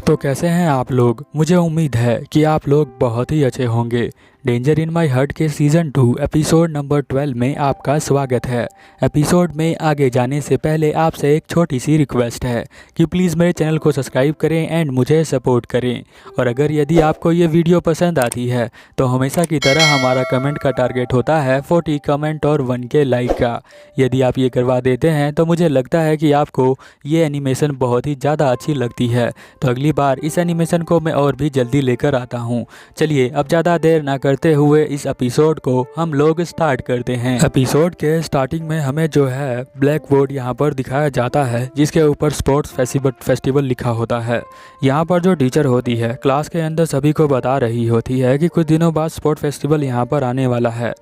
तो कैसे हैं आप लोग। मुझे उम्मीद है कि आप लोग बहुत ही अच्छे होंगे। डेंजर इन माई हार्ट के सीज़न 2 एपिसोड नंबर 12 में आपका स्वागत है। एपिसोड में आगे जाने से पहले आपसे एक छोटी सी रिक्वेस्ट है कि प्लीज़ मेरे चैनल को सब्सक्राइब करें एंड मुझे सपोर्ट करें। और अगर यदि आपको ये वीडियो पसंद आती है तो हमेशा की तरह हमारा कमेंट का टारगेट होता है 40 कमेंट और 1K लाइक का। यदि आप ये करवा देते हैं तो मुझे लगता है कि आपको ये एनिमेशन बहुत ही ज़्यादा अच्छी लगती है, तो अगली बार इस एनिमेशन को मैं और भी जल्दी लेकर आता हूँ। चलिए अब ज़्यादा देर ना करते हुए इस एपिसोड को हम लोग स्टार्ट करते हैं। एपिसोड के स्टार्टिंग में हमें जो है ब्लैक बोर्ड यहाँ पर दिखाया जाता है जिसके ऊपर स्पोर्ट्स फेस्टिवल लिखा होता है। यहाँ पर जो टीचर होती है क्लास के अंदर सभी को बता रही होती है कि कुछ दिनों बाद स्पोर्ट्स फेस्टिवल यहाँ पर आने वाला है।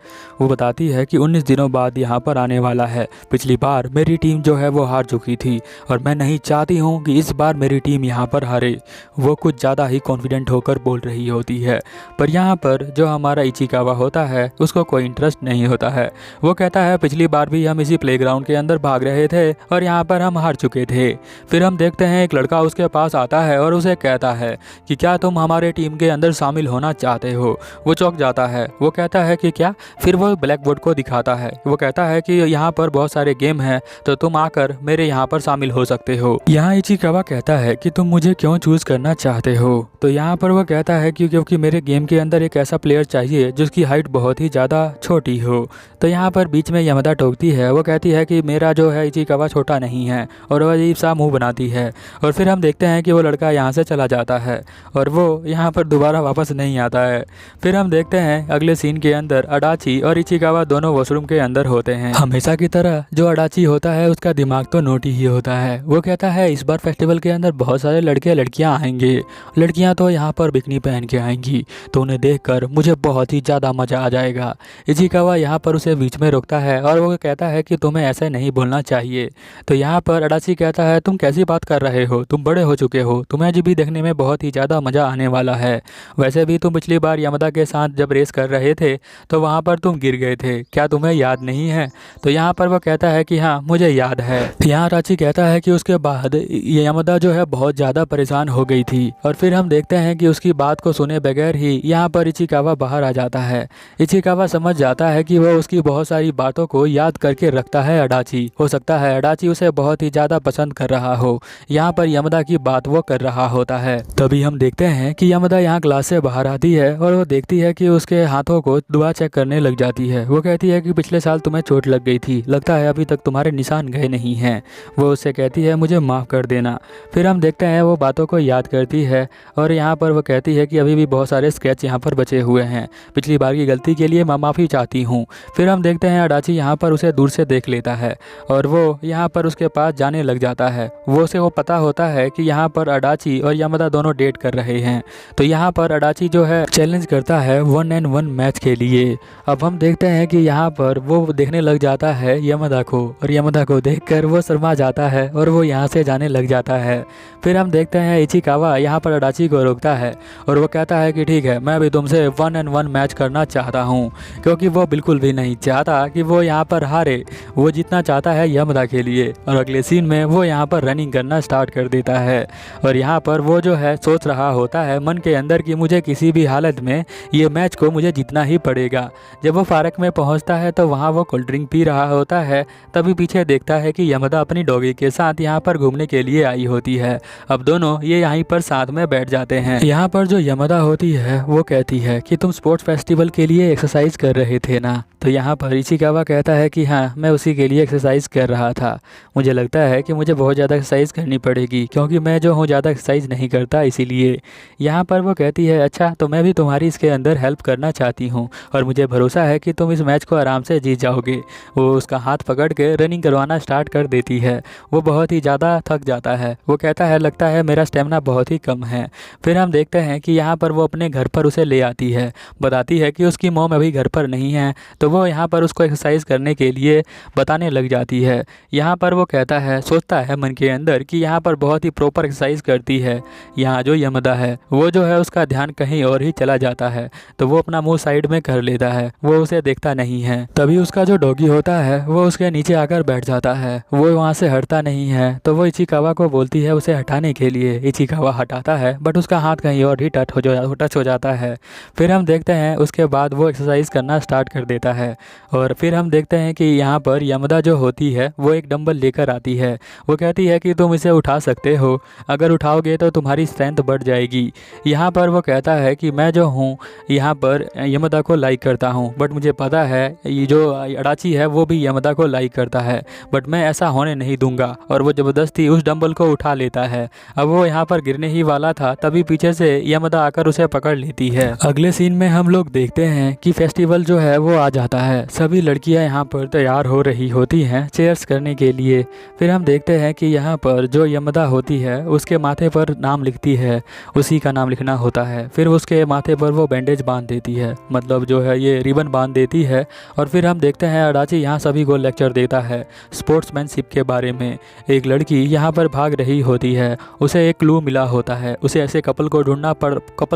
वो बताती है कि 19 दिनों बाद यहाँ पर आने वाला है। पिछली बार मेरी टीम जो है वो हार चुकी थी और मैं नहीं चाहती हूँ कि इस बार मेरी टीम यहाँ पर हारे। वो कुछ ज़्यादा ही कॉन्फिडेंट होकर बोल रही होती है, पर यहाँ पर जो हमारा इचिकावा होता है उसको कोई इंटरेस्ट नहीं होता है। वो कहता है पिछली बार भी हम इसी प्लेग्राउंड के अंदर भाग रहे थे और यहाँ पर हम हार चुके थे। फिर हम देखते हैं एक लड़का उसके पास आता है और उसे कहता है कि क्या तुम हमारे टीम के अंदर शामिल होना चाहते हो। वो चौंक जाता है। वो कहता है कि क्या। फिर वो ब्लैक बोर्ड को दिखाता है। वो कहता है कि यहाँ पर बहुत सारे गेम हैं तो तुम आकर मेरे यहाँ पर शामिल हो सकते हो। यहाँ इचिकावा कहता है कि तुम मुझे क्यों चूज करना चाहते हो। तो यहाँ पर वो कहता है कि क्योंकि मेरे गेम के अंदर एक ऐसा प्लेयर चाहिए जिसकी हाइट बहुत ही ज़्यादा छोटी हो। तो यहाँ पर बीच में यमदा टोकती है। वो कहती है कि मेरा जो है इचिकावा छोटा नहीं है और वह अजीब सा मुँह बनाती है। और फिर हम देखते हैं कि वो लड़का यहाँ से चला जाता है और वो यहाँ पर दोबारा वापस नहीं आता है। फिर हम देखते हैं अगले सीन के अंदर अडाची और इचिकावा दोनों वॉशरूम के अंदर होते हैं। हमेशा की तरह जो अडाची होता है उसका दिमाग तो नोटी ही होता है। वो कहता है इस बार फेस्टिवल के अंदर बहुत सारे लड़के लड़कियां आएंगे। लड़कियां तो यहाँ पर बिकनी पहन के आएंगी तो उन्हें देखकर मुझे बहुत ही ज़्यादा मज़ा आ जाएगा। इचिकावा यहाँ पर उसे बीच में रोकता है और वो कहता है कि तुम्हें ऐसे नहीं बोलना चाहिए। तो यहाँ पर अडाची कहता है तुम कैसी बात कर रहे हो, तुम बड़े हो चुके हो, तुम्हें अभी भी देखने में बहुत ही ज़्यादा मज़ा आने वाला है। वैसे भी तुम पिछली बार यमदा के साथ जब रेस कर रहे थे तो वहाँ पर तुम गिर गए थे, क्या तुम्हें याद नहीं है। तो यहाँ पर वो कहता है कि हाँ मुझे याद है। यहाँ अडाची कहता है कि उसके बाद यमदा जो है बहुत ज़्यादा परेशान हो गई थी। और फिर हम देखते हैं कि उसकी बात को सुने बगैर ही यहाँ पर इचिकावा बाहर आ जाता है। इचिकावा समझ जाता है कि वह उसकी बहुत सारी बातों को याद करके रखता है अडाची। हो सकता है अडाची उसे बहुत ही ज़्यादा पसंद कर रहा हो। यहाँ पर यमदा की बात वो कर रहा होता है। तभी हम देखते हैं कि यमदा यहाँ क्लास से बाहर आती है और वो देखती है कि उसके हाथों को दुआ चेक करने लग जाती है। वो कहती है कि पिछले साल तुम्हें चोट लग गई थी, लगता है अभी तक तुम्हारे निशान गए नहीं हैं। वो उससे कहती है मुझे माफ़ कर देना। फिर हम देखते हैं वो बातों को याद करती है और यहाँ पर वो कहती है कि अभी भी बहुत सारे स्केच यहाँ पर बचे हुए हैं, पिछली बार की गलती के लिए मैं माफ़ी चाहती हूँ। फिर हम देखते हैं अडाची यहाँ पर उसे दूर से देख लेता है और वो यहाँ पर उसके पास जाने लग जाता है। वो पता होता है कि यहाँ पर अडाची और यमदा दोनों डेट कर रहे हैं। तो यहाँ पर अडाची जो है चैलेंज करता है 1-on-1 मैच के लिए। अब हम देखते हैं कि यहाँ पर वो देखने लग जाता है यमदा को और यमदा को देखकर वो शर्मा जाता है और वो यहाँ से जाने लग जाता है। फिर हम देखते हैं इचिकावा यहाँ पर अडाची को रोकता है और वो कहता है कि ठीक है मैं भी तुमसे 1-on-1 मैच करना चाहता हूँ, क्योंकि वो बिल्कुल भी नहीं चाहता कि वो यहाँ पर हारे। वो जीतना चाहता है यमदा के लिए। और अगले सीन में वो यहाँ पर रनिंग करना स्टार्ट कर देता है और यहाँ पर वो जो है सोच रहा होता है मन के अंदर कि मुझे किसी भी हालत में ये मैच को मुझे जीतना ही पड़ेगा। जब वो पार्क में पहुँचता है तो वहाँ वो कोल्ड ड्रिंक पी रहा होता है। तभी पीछे देखता है कि यमदा अपनी डॉगी के साथ यहाँ पर घूमने के लिए आई होती है। अब दोनों ये यहीं पर साथ में बैठ जाते हैं। यहाँ पर जो यमदा होती है वो कहती है कि तुम स्पोर्ट्स फेस्टिवल के लिए एक्सरसाइज कर रहे थे ना। तो यहाँ पर इचिकावा कहता है कि हाँ मैं उसी के लिए एक्सरसाइज कर रहा था। मुझे लगता है कि मुझे बहुत ज़्यादा एक्सरसाइज करनी पड़ेगी क्योंकि मैं जो हूँ ज़्यादा एक्सरसाइज नहीं करता, इसीलिए। यहाँ पर वो कहती है अच्छा तो मैं भी तुम्हारी इसके अंदर हेल्प करना चाहती हूँ और मुझे भरोसा है कि तुम इस मैच को आराम से जीत जाओगे। वो उसका हाथ पकड़ के रनिंग करवाना स्टार्ट कर देती है। वो बहुत ही ज़्यादा थक जाता है। वो कहता है लगता है मेरा स्टेमिना बहुत ही कम है। फिर हम देखते हैं कि यहाँ पर वो अपने घर पर उसे ले आती है बताती है कि उसकी मॉम अभी घर पर नहीं है। तो वो यहाँ पर उसको एक्सरसाइज करने के लिए बताने लग जाती है। यहाँ पर वो कहता है, सोचता है मन के अंदर कि यहाँ पर बहुत ही प्रॉपर एक्सरसाइज करती है। यहाँ जो यमदा है वो जो है उसका ध्यान कहीं और ही चला जाता है, तो वो अपना मुंह साइड में कर लेता है, वो उसे देखता नहीं है। तभी उसका जो डॉगी होता है वो उसके नीचे आकर बैठ जाता है, वो वहाँ से हटता नहीं है। तो वो इचिकावा को बोलती है उसे हटाने के लिए। इचिकावा हटाता है बट उसका हाथ कहीं और ही टच हो जाता है। फिर हम देखते हैं उसके बाद वो एक्सरसाइज करना स्टार्ट कर देता है। और फिर हम देखते हैं कि यहाँ पर यमदा जो होती है वो एक डंबल लेकर आती है। वो कहती है कि तुम इसे उठा सकते हो, अगर उठाओगे तो तुम्हारी स्ट्रेंथ बढ़ जाएगी। यहाँ पर वो कहता है कि मैं जो हूँ यहाँ पर यमदा को लाइक करता हूँ, बट मुझे पता है ये जो अडाची है वो भी यमदा को लाइक करता है, बट मैं ऐसा होने नहीं दूंगा। और वो ज़बरदस्ती उस डंबल को उठा लेता है। अब वो यहाँ पर गिरने ही वाला था, तभी पीछे से यमदा आकर उसे पकड़ लेती है। अगले सीन में हम लोग देखते हैं कि फेस्टिवल जो है वो आ जाता है। सभी लड़कियां यहाँ पर तैयार हो रही होती हैं चेयर्स करने के लिए। फिर हम देखते हैं कि यहाँ पर जो यमदा होती है उसके माथे पर नाम लिखती है, उसी का नाम लिखना होता है। फिर उसके माथे पर वो बैंडेज बांध देती है, मतलब जो है ये रिबन बांध देती है। और फिर हम देखते हैं अडाची यहाँ सभी को लेक्चर देता है स्पोर्ट्समैनशिप के बारे में। एक लड़की यहाँ पर भाग रही होती है, उसे एक क्लू मिला होता है, उसे ऐसे कपल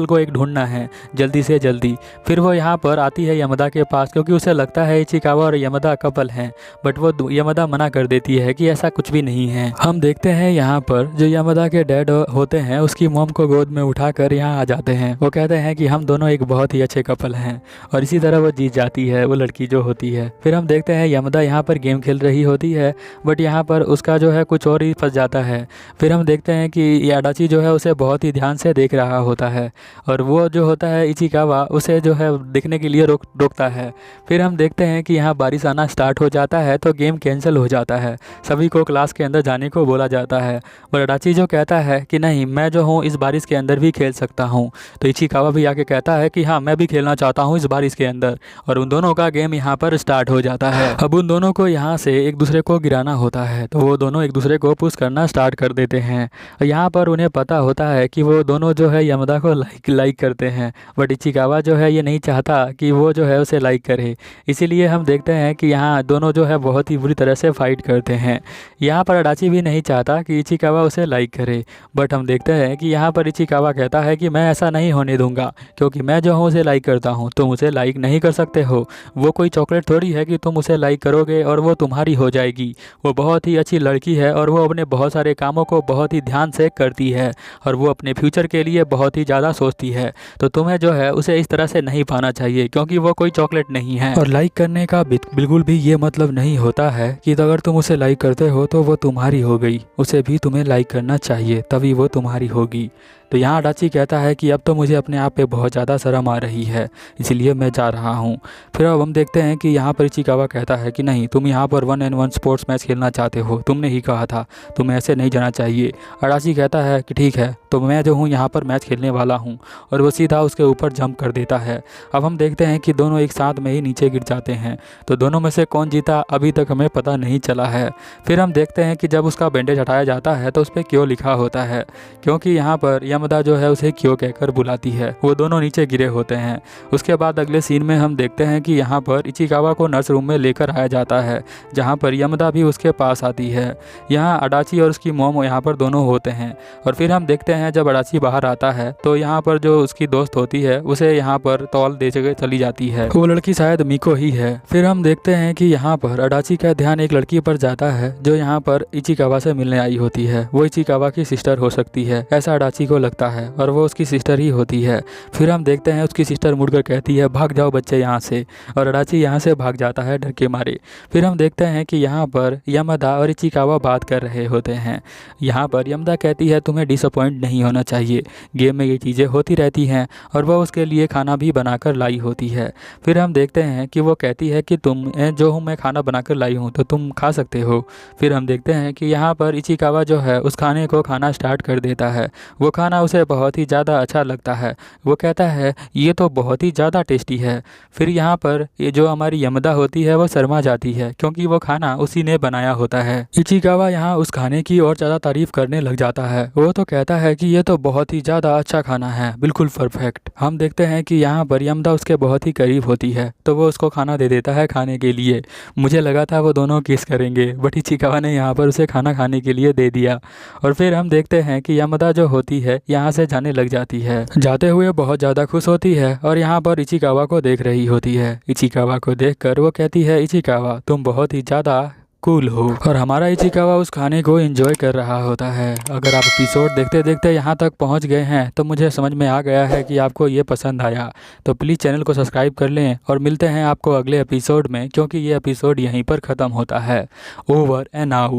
को एक ढूंढना है जल्दी से जल्दी। फिर वो यहाँ पर आती है यमदा के पास, क्योंकि उसे लगता है इचिकावा और यमदा कपल हैं, बट वो यमदा मना कर देती है कि ऐसा कुछ भी नहीं है। हम देखते हैं यहाँ पर जो यमदा के डैड होते हैं उसकी मॉम को गोद में उठाकर यहाँ आ जाते हैं। वो कहते हैं कि हम दोनों एक बहुत ही अच्छे कपल हैं, और इसी तरह वो जीत जाती है वो लड़की जो होती है। फिर हम देखते हैं यमदा यहाँ पर गेम खेल रही होती है, बट यहाँ पर उसका जो है कुछ और ही फंस जाता है। फिर हम देखते हैं कि ये अडाची जो है उसे बहुत ही ध्यान से देख रहा होता है, और वो जो होता है इचिकावा उसे जो है देखने के लिए रोकता है। फिर हम देखते हैं कि यहाँ बारिश आना स्टार्ट हो जाता है, तो गेम कैंसिल हो जाता है, सभी को क्लास के अंदर जाने को बोला जाता है। पर अडाची जो कहता है कि नहीं, मैं जो हूँ इस बारिश के अंदर भी खेल सकता हूँ। तो इचिकावा भी आके कहता है कि हाँ, मैं भी खेलना चाहता हूँ इस बारिश के अंदर, और उन दोनों का गेम यहाँ पर स्टार्ट हो जाता है। अब उन दोनों को यहाँ से एक दूसरे को गिराना होता है, तो वो दोनों एक दूसरे को पुश करना स्टार्ट कर देते हैं। यहाँ पर उन्हें पता होता है कि वो दोनों जो है यमदा को लाइक करते हैं, बट इचिकावा जो है ये नहीं चाहता कि वो जो है उसे लाइक करे। इसीलिए हम देखते हैं कि यहाँ दोनों जो है बहुत ही बुरी तरह से फाइट करते हैं। यहाँ पर अडाची भी नहीं चाहता कि इचिकावा उसे लाइक करे, बट हम देखते हैं कि यहाँ पर इचिकावा कहता है कि मैं ऐसा नहीं होने दूंगा, क्योंकि मैं जो हूँ उसे लाइक करता हूँ, तुम उसे लाइक नहीं कर सकते हो। वो कोई चॉकलेट थोड़ी है कि तुम उसे लाइक करोगे और वो तुम्हारी हो जाएगी। वो बहुत ही अच्छी लड़की है, और वो अपने बहुत सारे कामों को बहुत ही ध्यान से करती है, और वो अपने फ्यूचर के लिए बहुत ही ज़्यादा सोचती है। तो तुम्हें जो है उसे इस तरह से नहीं पाना चाहिए, क्योंकि वो कोई चॉकलेट नहीं है। और लाइक करने का बिल्कुल भी ये मतलब नहीं होता है कि अगर तुम उसे लाइक करते हो तो वो तुम्हारी हो गई, उसे भी तुम्हें लाइक करना चाहिए, तभी वो तुम्हारी होगी। तो यहाँ अडाची कहता है कि अब तो मुझे अपने आप पे बहुत ज़्यादा शर्म आ रही है, इसलिए मैं जा रहा हूँ। फिर अब हम देखते हैं कि यहाँ पर इचिकावा कहता है कि नहीं, तुम यहाँ पर 1-on-1 स्पोर्ट्स मैच खेलना चाहते हो, तुमने ही कहा था, तुम्हें ऐसे नहीं जाना चाहिए। अडाची कहता है कि ठीक है, तो मैं जो हूँ यहाँ पर मैच खेलने वाला हूँ, और वो सीधा उसके ऊपर जंप कर देता है। अब हम देखते हैं कि दोनों एक साथ में ही नीचे गिर जाते हैं। तो दोनों में से कौन जीता अभी तक हमें पता नहीं चला है। फिर हम देखते हैं कि जब उसका बैंडेज हटाया जाता है तो उस पर क्यों लिखा होता है, क्योंकि यहाँ पर यमदा जो है उसे क्यों कहकर बुलाती है। वो दोनों नीचे गिरे होते हैं। उसके बाद अगले सीन में हम देखते हैं कि यहाँ पर इचिकावा को नर्स रूम में लेकर आया जाता है, जहाँ पर यमदा भी उसके पास आती है। यहाँ अडाची और उसकी मोम यहाँ पर दोनों होते हैं। और फिर हम देखते हैं जब अडाची बाहर आता है तो यहाँ पर जो उसकी दोस्त होती है उसे यहाँ पर तौल दे के चली जाती है। वो लड़की शायद मिको ही है। फिर हम देखते हैं कि यहाँ पर अडाची का ध्यान एक लड़की पर जाता है जो यहाँ पर इचिकावा से मिलने आई होती है। वो इचिकावा की सिस्टर हो सकती है, ऐसा अडाची को लगता है, और वो उसकी सिस्टर ही होती है। फिर हम देखते हैं उसकी सिस्टर मुड़कर कहती है भाग जाओ बच्चे यहाँ से, और अडाची यहाँ से भाग जाता है डर के मारे। फिर हम देखते हैं कि यहाँ पर यमदा और इचिकावा बात कर रहे होते हैं। यहाँ पर यमदा कहती है तुम्हें डिसअपॉइंट नहीं होना चाहिए, गेम में ये चीज़ें होती रहती हैं, और वह उसके लिए खाना भी बनाकर लाई होती है। फिर हम देखते हैं कि वो कहती है कि तुम जो हूँ मैं खाना बनाकर लाई हूँ तो तुम खा सकते हो। फिर हम देखते हैं कि यहाँ पर इचिकावा जो है उस खाने को खाना स्टार्ट कर देता है। वो खाना खाना उसे बहुत ही ज़्यादा अच्छा लगता है। वो कहता है ये तो बहुत ही ज़्यादा टेस्टी है। फिर यहाँ पर ये जो हमारी यमदा होती है वो शर्मा जाती है क्योंकि वो खाना उसी ने बनाया होता है। इचिकावा यहाँ उस खाने की और ज़्यादा तारीफ करने लग जाता है। वो तो कहता है कि ये तो बहुत ही ज़्यादा अच्छा खाना है, बिल्कुल परफेक्ट। हम देखते हैं कि यहाँ पर यमदा उसके बहुत ही करीब होती है तो वो उसको खाना दे देता है खाने के लिए। मुझे लगा था वो दोनों किस करेंगे बट इचिकावा ने यहाँ पर उसे खाना खाने के लिए दे दिया। और फिर हम देखते हैं कि यमदा जो होती है यहाँ से जाने लग जाती है। जाते हुए बहुत ज़्यादा खुश होती है और यहाँ पर इचिकावा को देख रही होती है। इचिकावा को देखकर वो कहती है इचिकावा तुम बहुत ही ज़्यादा कूल हो। और हमारा इचिकावा उस खाने को एंजॉय कर रहा होता है। अगर आप एपिसोड देखते देखते यहाँ तक पहुँच गए हैं तो मुझे समझ में आ गया है कि आपको ये पसंद आया। तो प्लीज़ चैनल को सब्सक्राइब कर लें और मिलते हैं आपको अगले एपिसोड में, क्योंकि ये एपिसोड यहीं पर ख़त्म होता है। Over and out.